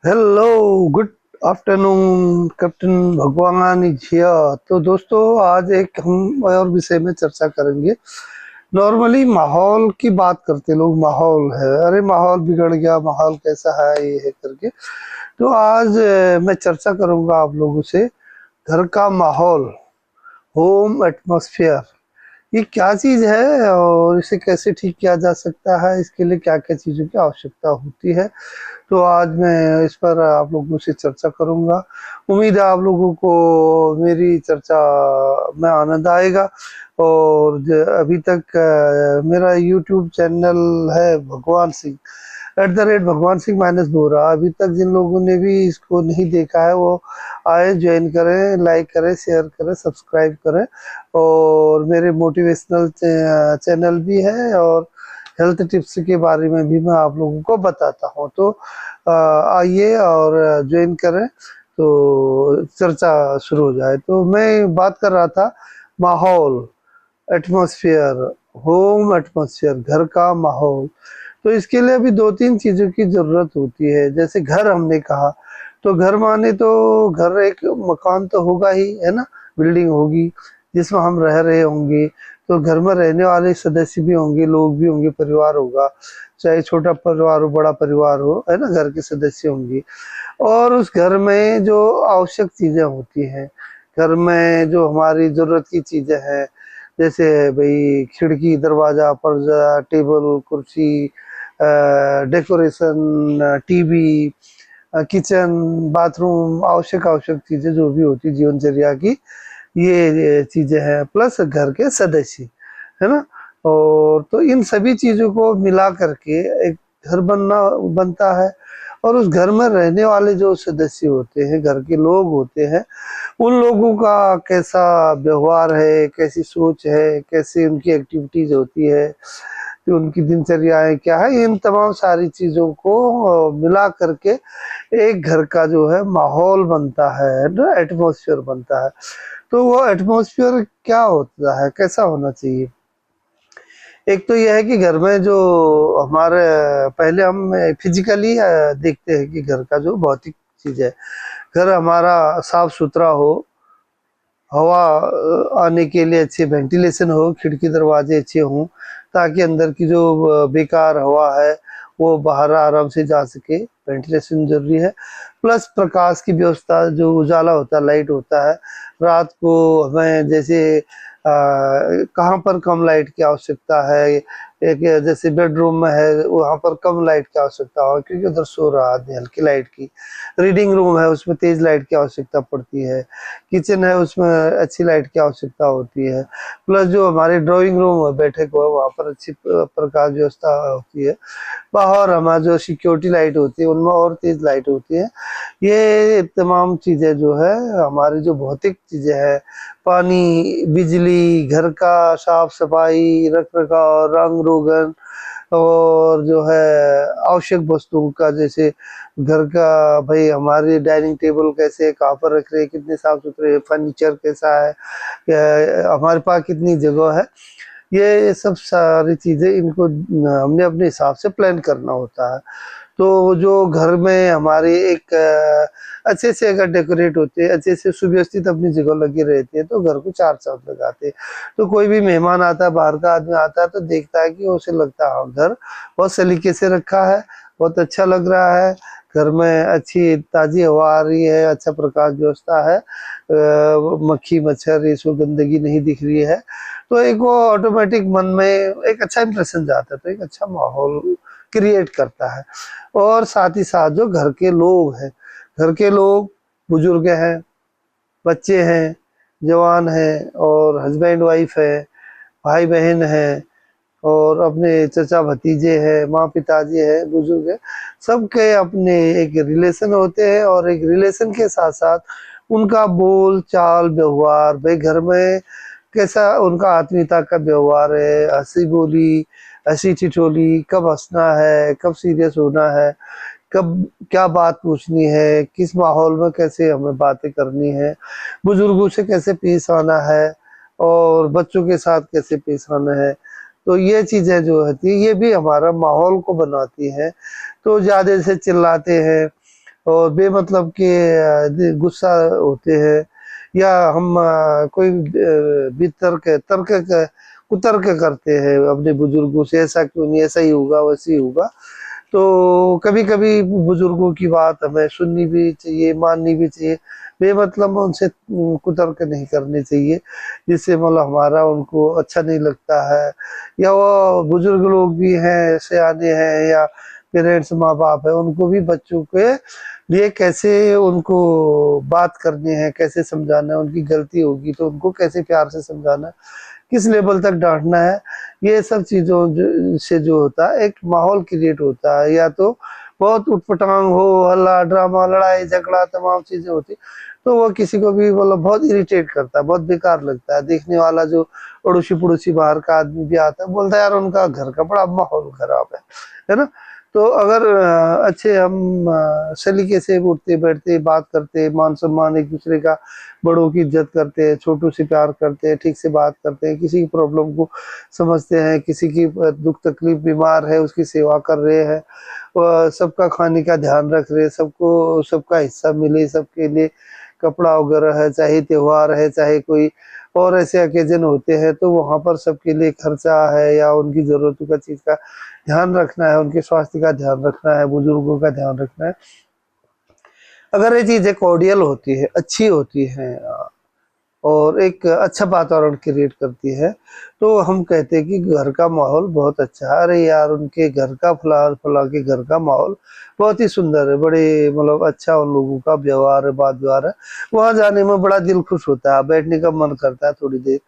Hello, good afternoon captain भगवान जिया। तो दोस्तों, आज एक हम और विषय में चर्चा करेंगे। नॉर्मली माहौल की बात करते लोग, माहौल है, अरे माहौल बिगड़ गया, माहौल कैसा है, ये है करके। तो आज मैं चर्चा करूंगा आप लोगों से घर का माहौल, होम एटमॉस्फेयर, ये क्या चीज है और इसे कैसे ठीक किया जा सकता है, इसके लिए क्या क्या चीजों की आवश्यकता होती है। तो आज मैं इस पर आप लोगों से चर्चा करूंगा। उम्मीद है आप लोगों को मेरी चर्चा में आनंद आएगा। और अभी तक मेरा यूट्यूब चैनल है भगवान सिंह, भगवान सिंह माइनस बोरा। अभी तक जिन लोगों ने भी इसको नहीं देखा है वो आए, ज्वाइन करें, लाइक करें, शेयर करें, सब्सक्राइब करें। और मेरे मोटिवेशनल चैनल भी है और हेल्थ टिप्स के बारे में भी मैं आप लोगों को बताता हूँ। तो आइए और ज्वाइन करें, तो चर्चा शुरू हो जाए। तो मैं बात कर रहा था माहौल, एटमॉस्फेयर, होम एटमॉस्फेयर, घर का माहौल। तो इसके लिए अभी दो तीन चीजों की जरूरत होती है। जैसे घर हमने कहा, तो घर माने तो घर एक मकान तो होगा ही, है ना, बिल्डिंग होगी जिसमें हम रह रहे होंगे। तो घर में रहने वाले सदस्य भी होंगे, लोग भी होंगे, परिवार होगा, चाहे छोटा परिवार हो बड़ा परिवार हो, है ना, घर के सदस्य होंगे। और उस घर में जो आवश्यक चीजें होती हैं, घर में जो हमारी जरूरत की चीजें हैं, जैसे भाई खिड़की, दरवाजा, पर्दा, टेबल, कुर्सी, डेकोरेशन, टीवी, किचन, बाथरूम, आवश्यक आवश्यक चीजें जो भी होती जीवनचर्या की, ये चीजें हैं। प्लस घर के सदस्य, है ना। और तो इन सभी चीजों को मिला करके एक घर बनता है। और उस घर में रहने वाले जो सदस्य होते हैं, घर के लोग होते हैं, उन लोगों का कैसा व्यवहार है, कैसी सोच है, कैसी उनकी एक्टिविटीज होती है, कि उनकी दिनचर्याएं क्या है, इन तमाम सारी चीजों को मिला करके एक घर का जो है माहौल बनता है ना, एटमॉस्फेयर बनता है। तो वो एटमॉस्फेयर क्या होता है, कैसा होना चाहिए? एक तो यह है कि घर में जो हमारे, पहले हम फिजिकली देखते हैं कि घर का जो भौतिक चीज है, घर हमारा साफ सुथरा हो, हवा आने के लिए अच्छे वेंटिलेशन हो, खिड़की दरवाजे अच्छे हों, ताकि अंदर की जो बेकार हवा है वो बाहर आराम से जा सके। वेंटिलेशन जरूरी है। प्लस प्रकाश की व्यवस्था, जो उजाला होता है, लाइट होता है, रात को हमें जैसे कहाँ पर कम लाइट की आवश्यकता है, एक जैसे बेडरूम में है वहां पर कम लाइट की आवश्यकता हो, क्योंकि उधर सो रहा आदमी, हल्की लाइट की। रीडिंग रूम है उसमें तेज लाइट की आवश्यकता पड़ती है। किचन है उसमें अच्छी लाइट की आवश्यकता होती है। प्लस जो हमारे ड्राइंग रूम है, बैठक हो, वहाँ पर अच्छी प्रकाश व्यवस्था होती है। बाहर हमारा जो सिक्योरिटी लाइट होती है उनमें और तेज लाइट होती है। ये तमाम चीजें जो है हमारी जो भौतिक चीजें हैं, पानी, बिजली, घर का साफ सफाई, रख रखाव, रंग रोगन, और जो है आवश्यक वस्तुओं का, जैसे घर का भाई हमारे डाइनिंग टेबल कैसे है, कहाँ पर रख रहे हैं, कितने साफ सुथरे, फर्नीचर कैसा है, हमारे पास कितनी जगह है, ये सब सारी चीजें इनको हमने अपने हिसाब से प्लान करना होता है। तो जो घर में हमारे एक अच्छे से अगर डेकोरेट होते हैं, अच्छे से सुव्यवस्थित अपनी जगह लगी रहती है, तो घर को चार चांद लगाते हैं। तो कोई भी मेहमान आता है, बाहर का आदमी आता है, तो देखता है कि उसे लगता है हाँ, घर बहुत सलीके से रखा है, बहुत अच्छा लग रहा है, घर में अच्छी ताजी हवा आ रही है, अच्छा प्रकाश व्यवस्था है, मक्खी मच्छर ये सब गंदगी नहीं दिख रही है। तो एक वो ऑटोमेटिक मन में एक अच्छा इंप्रेशन जाता है, तो एक अच्छा माहौल क्रिएट करता है। और साथ ही साथ जो घर के लोग हैं, घर के लोग बुजुर्ग हैं, बच्चे हैं, जवान हैं, और हस्बैंड वाइफ है, भाई बहन है, और अपने चचा भतीजे हैं, माँ पिताजी है, बुजुर्ग है, सबके अपने एक रिलेशन होते हैं। और एक रिलेशन के साथ साथ उनका बोल चाल व्यवहार, भाई घर में कैसा उनका आत्मीयता का व्यवहार है, हंसी बोली, हंसी ठिठोली, कब हंसना है, कब सीरियस होना है, कब क्या बात पूछनी है, किस माहौल में कैसे हमें बातें करनी है, बुजुर्गों से कैसे पेश आना है, और बच्चों के साथ कैसे पेश आना है। तो ये चीजें जो होती है ये भी हमारा माहौल को बनाती हैं। तो ज्यादा से चिल्लाते हैं और बेमतलब के गुस्सा होते हैं, या हम कोई वितर्क तर्क कुतर्क करते हैं अपने बुजुर्गों से, ऐसा क्यों नहीं, ऐसा ही होगा वैसे ही होगा। तो कभी कभी बुजुर्गों की बात हमें सुननी भी चाहिए, माननी भी चाहिए, बेमतलब उनसे कुतर्क नहीं करनी चाहिए, जिससे मतलब हमारा उनको अच्छा नहीं लगता है। या वो बुजुर्ग लोग भी हैं, सयाने हैं, या पेरेंट्स माँ बाप है, उनको भी बच्चों के लिए कैसे उनको बात करनी है, कैसे समझाना है, उनकी गलती होगी तो उनको कैसे प्यार से समझाना है, किस लेवल तक डांटना है, ये सब चीजों से जो होता है एक माहौल क्रिएट होता है। या तो बहुत उटपटांग हो, हल्ला ड्रामा लड़ाई झगड़ा तमाम चीजें होती, तो वो किसी को भी मतलब बहुत इरिटेट करता है, बहुत बेकार लगता है। देखने वाला जो अड़ोसी पड़ोसी बाहर का आदमी भी आता है, बोलता है यार उनका घर का बड़ा माहौल खराब है ना। तो अगर अच्छे हम सलीके से उठते बैठते बात करते, मान सम्मान एक दूसरे का, बड़ों की इज्जत करते हैं, छोटों से प्यार करते हैं, ठीक से बात करते हैं, किसी की प्रॉब्लम को समझते हैं, किसी की दुख तकलीफ बीमार है उसकी सेवा कर रहे हैं, सबका खाने का ध्यान रख रहे हैं, सबको सबका हिस्सा मिले, सबके लिए कपड़ा वगैरह है, चाहे त्योहार है, चाहे कोई और ऐसे ओकेजन होते हैं, तो वहां पर सबके लिए खर्चा है, या उनकी जरूरतों का चीज का ध्यान रखना है, उनके स्वास्थ्य का ध्यान रखना है, बुजुर्गों का ध्यान रखना है। अगर ये चीजें कॉर्डियल होती है, अच्छी होती है, और एक अच्छा वातावरण क्रिएट करती है, तो हम कहते हैं कि घर का माहौल बहुत अच्छा है। अरे यार उनके घर का फला फला के घर का माहौल बहुत ही सुंदर है, बड़े मतलब अच्छा उन लोगों का व्यवहार है, बात व्यवहार है। वहां जाने में बड़ा दिल खुश होता है, बैठने का मन करता है, थोड़ी देर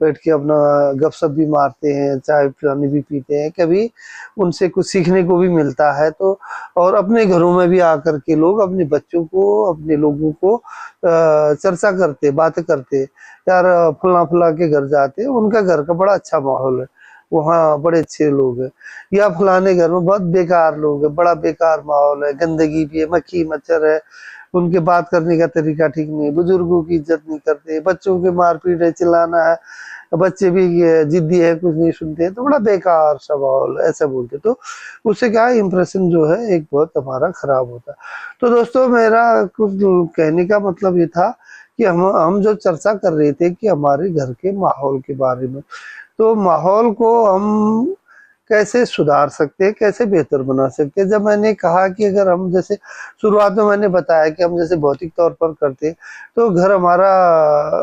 बैठ के अपना गपशप भी मारते हैं, चाय पानी भी पीते हैं, कभी उनसे कुछ सीखने को भी मिलता है। तो और अपने घरों में भी आकर के लोग अपने बच्चों को, अपने लोगों को चर्चा करते, बातें करते, यार फला फला के घर जाते, उनका घर का बड़ा अच्छा माहौल है, वहाँ बड़े अच्छे लोग हैं। या फलाने घर में बहुत बेकार लोग हैं, बड़ा बेकार माहौल है, गंदगी भी है, मक्खी मच्छर है, उनके बात करने का तरीका ठीक नहीं, बुजुर्गों की इज्जत नहीं करते, बच्चों के मारपीट है, चिल्लाना है, बच्चे भी जिद्दी है, कुछ नहीं सुनते, तो बड़ा बेकार सा माहौल ऐसा बोलते। तो उससे क्या इम्प्रेशन जो है एक बहुत हमारा खराब होता है। तो दोस्तों मेरा कुछ कहने का मतलब ये था कि हम जो चर्चा कर रहे थे कि हमारे घर के माहौल के बारे में, तो माहौल को हम कैसे सुधार सकते हैं, कैसे बेहतर बना सकते हैं। जब मैंने कहा कि अगर हम जैसे शुरुआत में मैंने बताया कि हम जैसे भौतिक तौर पर करते, तो घर हमारा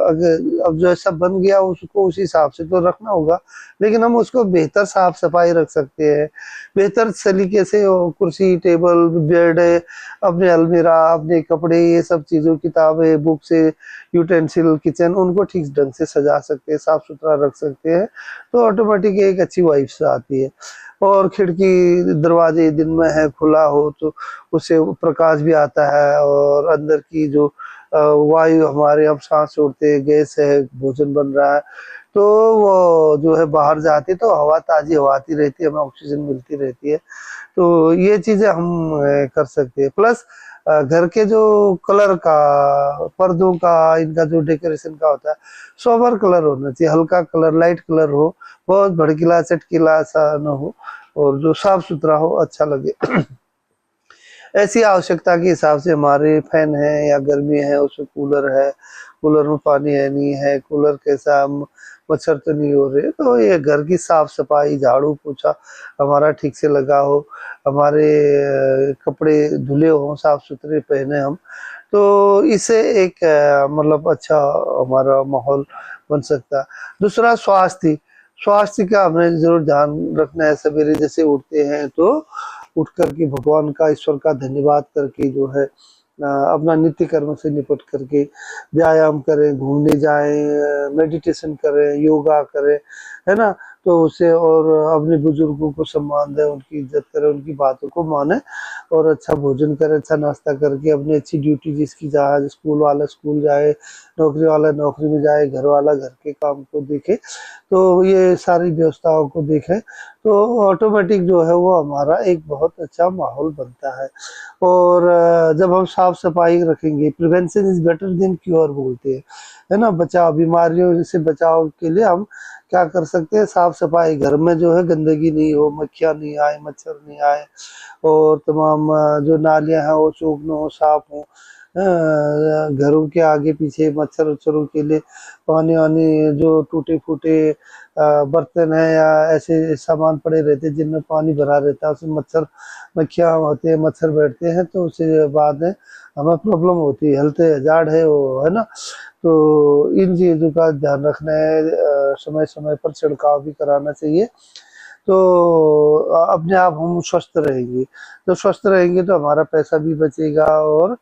अगर अब जैसा बन गया उसको उसी हिसाब से तो रखना होगा, लेकिन हम उसको बेहतर साफ सफाई रख सकते हैं, बेहतर तरीके से कुर्सी टेबल बेड, अपने अलमीरा, अपने कपड़े, ये सब चीज़ों, किताबें बुक्स, यूटेंसिल किचन, उनको ठीक ढंग से सजा सकते हैं, साफ सुथरा रख सकते हैं, तो ऑटोमेटिक एक अच्छी वाइब्स आती है। और खिड़की दरवाजे दिन में है खुला हो तो उससे प्रकाश भी आता है, और अंदर की जो वायु हमारे हम सांस छोड़ते हैं, गैस है, भोजन बन रहा है, तो वो जो है बाहर जाती तो हवा, ताजी हवा आती रहती है, हमें ऑक्सीजन मिलती रहती है। तो ये चीजें हम कर सकते हैं। प्लस घर के जो कलर का, पर्दों का, इनका जो डेकोरेशन का होता है, सोबर कलर होना चाहिए, हल्का कलर, लाइट कलर हो, बहुत भड़कीला चटकीला सा न हो, और जो साफ सुथरा हो, अच्छा लगे। ऐसी आवश्यकता के हिसाब से हमारे फैन है, या गर्मी है उसमें कूलर है, कूलर में पानी है नहीं है, कूलर कैसा, मच्छर तो नहीं हो रहे, तो ये घर की साफ सफाई, झाड़ू पोछा हमारा ठीक से लगा हो, हमारे कपड़े धुले हो, साफ सुथरे पहने हम, तो इससे एक मतलब अच्छा हमारा माहौल बन सकता है। दूसरा स्वास्थ्य, स्वास्थ्य का हमें जरूर ध्यान रखना है। सवेरे जैसे उठते हैं तो उठ करके भगवान का, ईश्वर का धन्यवाद करके जो है अपना नित्य कर्म से निपट करके व्यायाम करें, घूमने जाएं, मेडिटेशन करें, योगा करें, है ना। तो उसे और अपने बुजुर्गों को सम्मान दें, उनकी इज्जत करें, उनकी बातों को माने, और अच्छा भोजन करें, अच्छा नाश्ता करके अपनी अच्छी ड्यूटी जिसकी जहाँ, स्कूल वाला स्कूल जाए, नौकरी वाला नौकरी में जाए, घर वाला घर के काम को देखे, तो ये सारी व्यवस्थाओं को देखें, तो ऑटोमेटिक जो है वो हमारा एक बहुत अच्छा माहौल बनता है। और जब हम साफ सफाई रखेंगे, prevention is better than cure बोलते हैं, है ना। बचाव, बीमारियों से बचाव के लिए हम क्या कर सकते हैं, साफ सफाई घर में जो है, गंदगी नहीं हो, मक्खियाँ नहीं आए, मच्छर नहीं आए, और तमाम जो नालियां हैं वो चौक हो, साफ हो। घरों के आगे पीछे मच्छर उच्छरों के लिए पानी वानी, जो टूटे फूटे बर्तन है या ऐसे सामान पड़े रहते हैं जिनमें पानी भरा रहता है, उसमें मच्छर मक्खियाँ होते हैं, मच्छर बैठते हैं, तो उससे बाद में हमें प्रॉब्लम होती है, हेल्थ हजार्ड है वो, है ना। तो इन चीज़ों का ध्यान रखना है, समय समय पर छिड़काव भी कराना चाहिए। तो अपने आप हम स्वस्थ रहेंगे। तो स्वस्थ रहेंगे तो हमारा पैसा भी बचेगा, और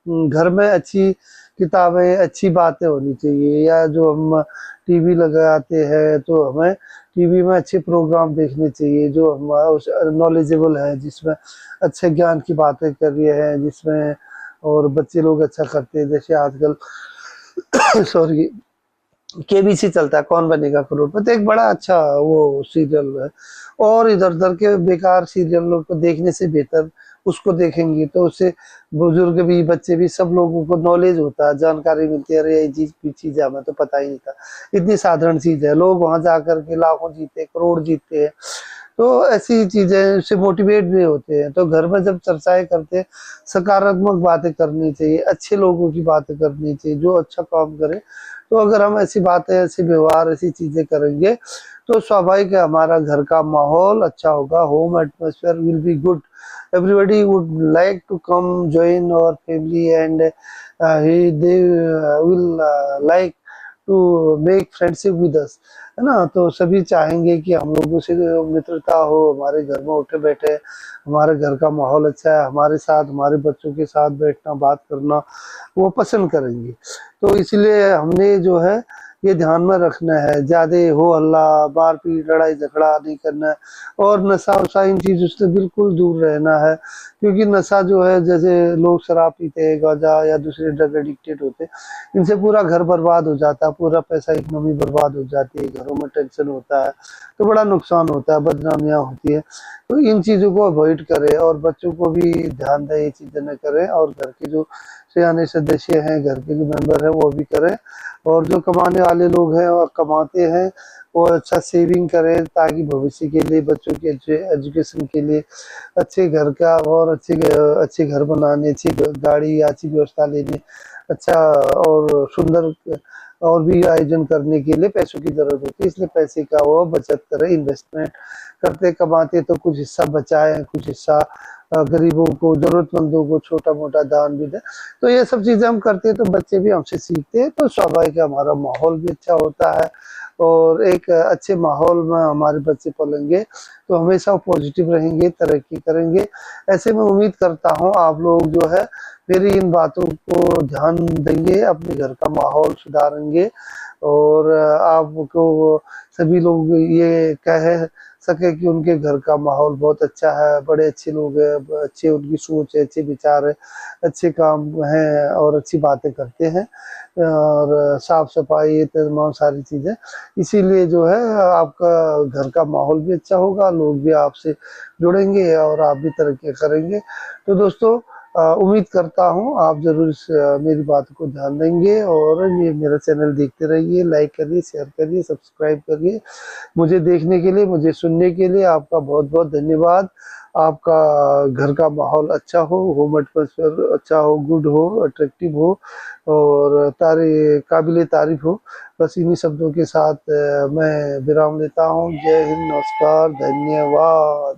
घर में अच्छी किताबें, अच्छी बातें होनी चाहिए। या जो हम टीवी लगाते हैं तो हमें टीवी में अच्छे प्रोग्राम देखने चाहिए जो हमारा उस नॉलेजेबल है, जिसमें अच्छे ज्ञान की बातें कर रही है, जिसमें और बच्चे लोग अच्छा करते हैं। जैसे आजकल सॉरी, केबीसी चलता है, कौन बनेगा करोड़पति, एक बड़ा अच्छा वो सीरियल है। और इधर उधर के बेकार सीरियलों को देखने से बेहतर उसको देखेंगे तो उससे बुजुर्ग भी, बच्चे भी, सब लोगों को नॉलेज होता है, जानकारी मिलती है। अरे ये चीज हमें तो पता ही नहीं था, इतनी साधारण चीज है, लोग वहां जाकर के लाखों जीते, करोड़ जीते हैं। तो ऐसी चीजें से मोटिवेट भी होते हैं। तो घर में जब चर्चाएं करते हैं, सकारात्मक बातें करनी चाहिए, अच्छे लोगों की बातें करनी चाहिए जो अच्छा काम करे। तो अगर हम ऐसी बातें, ऐसी व्यवहार, ऐसी चीजें करेंगे तो स्वाभाविक है हमारा घर का माहौल अच्छा होगा, home atmosphere will be good, everybody would like to come join our family, and they will like to make friendship with us, है ना। तो सभी चाहेंगे कि हम लोगों से मित्रता हो, हमारे घर में उठे बैठे, हमारे घर का माहौल अच्छा है, हमारे साथ, हमारे बच्चों के साथ बैठना, बात करना वो पसंद करेंगे। तो इसलिए हमने जो है ये ध्यान में रखना है, ज्यादा हो हल्ला, मारपीट, लड़ाई झगड़ा नहीं करना है, और नशा वशा इन चीजों से बिल्कुल दूर रहना है। क्योंकि नशा जो है, जैसे लोग शराब पीते हैं, गांजा या दूसरे ड्रग एडिक्टेड होते हैं, इनसे पूरा घर बर्बाद हो जाता है, पूरा पैसा इकोनॉमी बर्बाद हो जाती है, घरों में टेंशन होता है, तो बड़ा नुकसान होता है, बदनामियां होती है। तो इन चीजों को अवॉइड करें, और बच्चों को भी ध्यान दें, ये चीजें न करें, और घर के जो सियाने सदस्य हैं, घर के जो मेंबर हैं वो भी करें। और जो कमाने वाले लोग हैं और कमाते हैं वो अच्छा सेविंग करें, ताकि भविष्य के लिए, बच्चों के अच्छे एजुकेशन के लिए, अच्छे घर का और अच्छे घर बनाने, अच्छी गाड़ी, अच्छी व्यवस्था लेने, अच्छा और सुंदर और भी आयोजन करने के लिए पैसों की जरूरत होती है। इसलिए पैसे का वो बचत करें, इन्वेस्टमेंट करते कमाते तो कुछ हिस्सा बचाएं, कुछ हिस्सा गरीबों को, जरूरतमंदों को छोटा मोटा दान भी दें। तो ये सब चीजें हम करते हैं तो बच्चे भी हमसे सीखते हैं, तो स्वाभाविक हमारा माहौल भी अच्छा होता है। और एक अच्छे माहौल में हमारे बच्चे पलेंगे तो हमेशा पॉजिटिव रहेंगे, तरक्की करेंगे। ऐसे में उम्मीद करता हूँ आप लोग जो है मेरी इन बातों को ध्यान देंगे, अपने घर का माहौल सुधारेंगे, और आपको सभी लोग ये कह सके कि उनके घर का माहौल बहुत अच्छा है, बड़े अच्छे लोग हैं, अच्छे उनकी सोच है, अच्छे विचार है, अच्छे काम हैं, और अच्छी बातें करते हैं, और साफ सफाई, तमाम सारी चीजें। इसीलिए जो है आपका घर का माहौल भी अच्छा होगा, लोग भी आपसे जुड़ेंगे और आप भी तरक्की करेंगे। तो दोस्तों, उम्मीद करता हूँ आप जरूर मेरी बात को ध्यान देंगे, और ये मेरा चैनल देखते रहिए, लाइक करिए, शेयर करिए, सब्सक्राइब करिए। मुझे देखने के लिए, मुझे सुनने के लिए आपका बहुत बहुत धन्यवाद। आपका घर का माहौल अच्छा हो, होम एटमॉस्फेयर अच्छा हो, गुड हो, अट्रैक्टिव हो, और काबिल तारीफ हो। बस इन्हीं शब्दों के साथ मैं विराम लेता हूँ। जय हिंद, नमस्कार, धन्यवाद।